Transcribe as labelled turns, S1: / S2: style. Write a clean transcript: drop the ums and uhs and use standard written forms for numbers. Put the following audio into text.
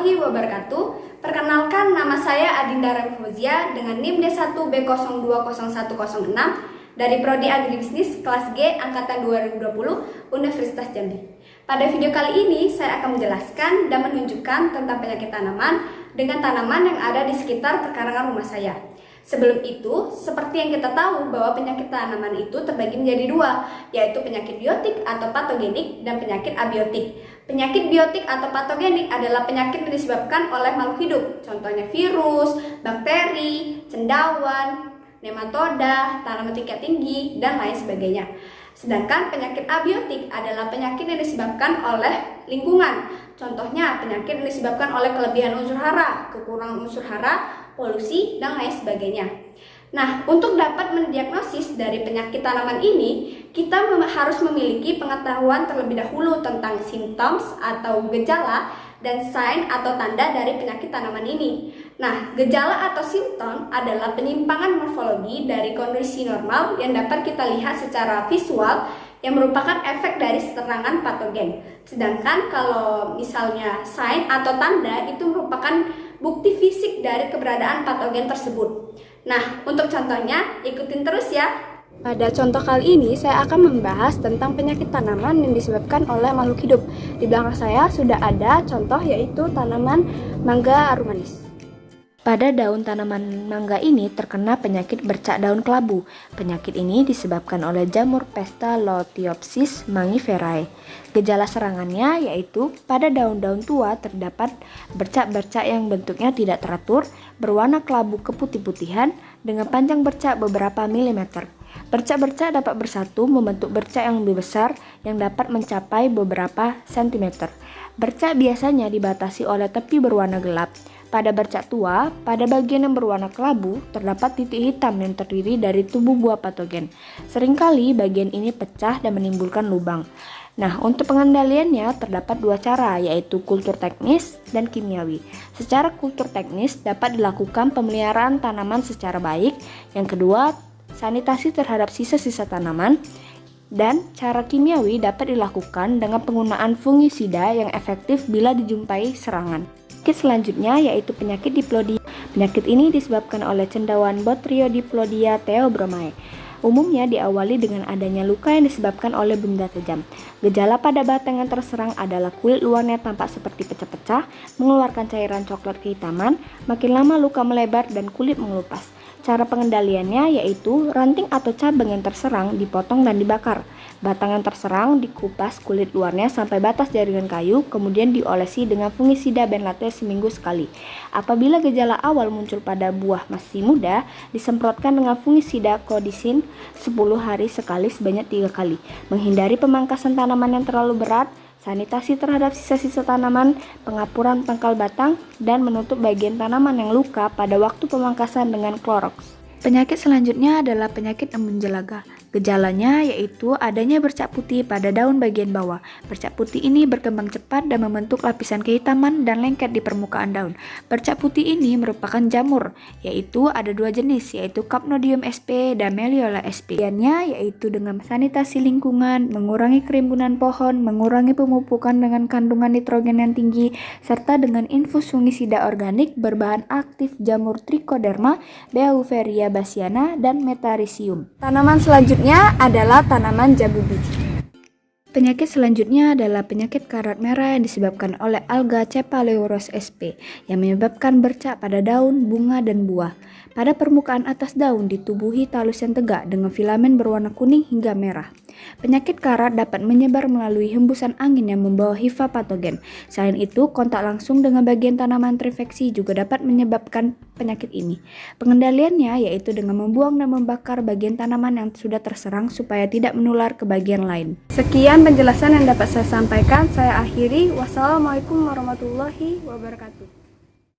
S1: warahmatullahi wabarakatuh. Perkenalkan, nama saya Adinda Remfozia dengan NIM D1B020106 dari Prodi Agribisnis kelas G angkatan 2020 Universitas Jambi. Pada video kali ini saya akan menjelaskan dan menunjukkan tentang penyakit tanaman dengan tanaman yang ada di sekitar perkarangan rumah saya. Sebelum itu, seperti yang kita tahu bahwa penyakit tanaman itu terbagi menjadi dua, yaitu penyakit biotik atau patogenik dan penyakit abiotik. Penyakit biotik atau patogenik adalah penyakit yang disebabkan oleh makhluk hidup, contohnya virus, bakteri, cendawan, nematoda, tanaman tingkat tinggi, dan lain sebagainya. Sedangkan penyakit abiotik adalah penyakit yang disebabkan oleh lingkungan. Contohnya penyakit yang disebabkan oleh kelebihan unsur hara, kekurangan unsur hara, polusi, dan lain sebagainya. Nah, untuk dapat mendiagnosis dari penyakit tanaman ini, kita harus memiliki pengetahuan terlebih dahulu tentang simptoms atau gejala dan sign atau tanda dari penyakit tanaman ini. Nah, gejala atau simptom adalah penyimpangan morfologi dari kondisi normal yang dapat kita lihat secara visual yang merupakan efek dari serangan patogen. Sedangkan kalau misalnya sign atau tanda itu merupakan bukti fisik dari keberadaan patogen tersebut. Nah, untuk contohnya ikutin terus ya. Pada contoh kali ini saya akan membahas tentang penyakit tanaman yang disebabkan oleh makhluk hidup. Di belakang saya sudah ada contoh yaitu tanaman mangga aromanis. Pada daun tanaman mangga ini terkena penyakit bercak daun kelabu. Penyakit ini disebabkan oleh jamur Pestalotiopsis mangiferae. Gejala serangannya yaitu pada daun-daun tua terdapat bercak-bercak yang bentuknya tidak teratur, berwarna kelabu keputih-putihan dengan panjang bercak beberapa milimeter. Bercak-bercak dapat bersatu membentuk bercak yang lebih besar yang dapat mencapai beberapa sentimeter. Bercak biasanya dibatasi oleh tepi berwarna gelap. Pada bercak tua, pada bagian yang berwarna kelabu, terdapat titik hitam yang terdiri dari tubuh buah patogen. Seringkali bagian ini pecah dan menimbulkan lubang. Nah, untuk pengendaliannya terdapat dua cara, yaitu kultur teknis dan kimiawi. Secara kultur teknis dapat dilakukan pemeliharaan tanaman secara baik. Yang kedua, sanitasi terhadap sisa-sisa tanaman. Dan cara kimiawi dapat dilakukan dengan penggunaan fungisida yang efektif bila dijumpai serangan. Penyakit selanjutnya yaitu penyakit diplodia. Penyakit ini disebabkan oleh cendawan Botryodiplodia theobromai. Umumnya diawali dengan adanya luka yang disebabkan oleh benda tajam. Gejala pada batang yang terserang adalah kulit luarnya tampak seperti pecah-pecah, mengeluarkan cairan coklat kehitaman, makin lama luka melebar dan kulit mengelupas. Cara pengendaliannya yaitu ranting atau cabang yang terserang dipotong dan dibakar. Batang yang terserang dikupas kulit luarnya sampai batas jaringan kayu, kemudian diolesi dengan fungisida benlate seminggu sekali. Apabila gejala awal muncul pada buah masih muda, disemprotkan dengan fungisida kodisin 10 hari sekali sebanyak 3 kali. Menghindari pemangkasan tanaman yang terlalu berat, sanitasi terhadap sisa-sisa tanaman, pengapuran pangkal batang, dan menutup bagian tanaman yang luka pada waktu pemangkasan dengan Clorox. Penyakit selanjutnya adalah penyakit embun jelaga. Gejalanya yaitu adanya bercak putih pada daun bagian bawah. Bercak putih ini berkembang cepat dan membentuk lapisan kehitaman dan lengket di permukaan daun. Bercak putih ini merupakan jamur, yaitu ada dua jenis, yaitu Capnodium sp dan Meliola sp. Tujuannya yaitu dengan sanitasi lingkungan, mengurangi kerimbunan pohon, mengurangi pemupukan dengan kandungan nitrogen yang tinggi, serta dengan infus fungisida organik berbahan aktif jamur Trichoderma, Beauveria bassiana, dan Metarhizium. Tanaman selanjutnya adalah tanaman jambu biji. Penyakit selanjutnya adalah penyakit karat merah yang disebabkan oleh alga Cephaleuros sp yang menyebabkan bercak pada daun, bunga, dan buah. Pada permukaan atas daun ditubuhi talus yang tegak dengan filamen berwarna kuning hingga merah. Penyakit karat dapat menyebar melalui hembusan angin yang membawa HIV patogen. Selain itu, kontak langsung dengan bagian tanaman terinfeksi juga dapat menyebabkan penyakit ini. Pengendaliannya yaitu dengan membuang dan membakar bagian tanaman yang sudah terserang supaya tidak menular ke bagian lain. Sekian penjelasan yang dapat saya sampaikan. Saya akhiri. Wassalamualaikum warahmatullahi wabarakatuh.